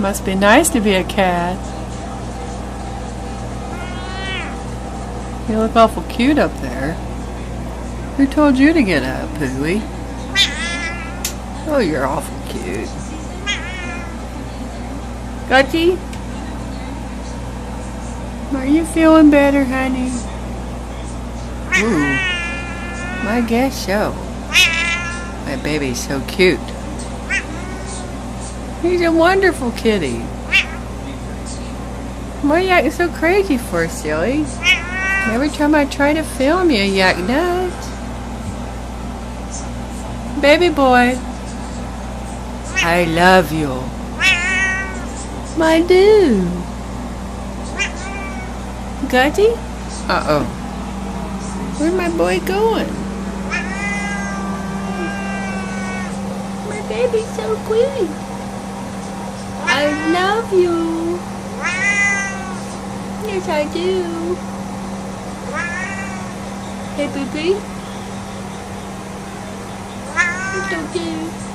Must be nice to be a cat. You look awful cute up there. Who told you to get up, Pooey? Oh, you're awful cute. Gutty? Are you feeling better, honey? Ooh, I guess so. My baby's so cute. He's a wonderful kitty. Why are you acting so crazy for, silly? Every time I try to film you, you act nuts. Baby boy, I love you. I do. Gutty? Uh-oh. Where's my boy going? My baby's so cute. I love you. Yes, I do. Hey, baby. You're so cute.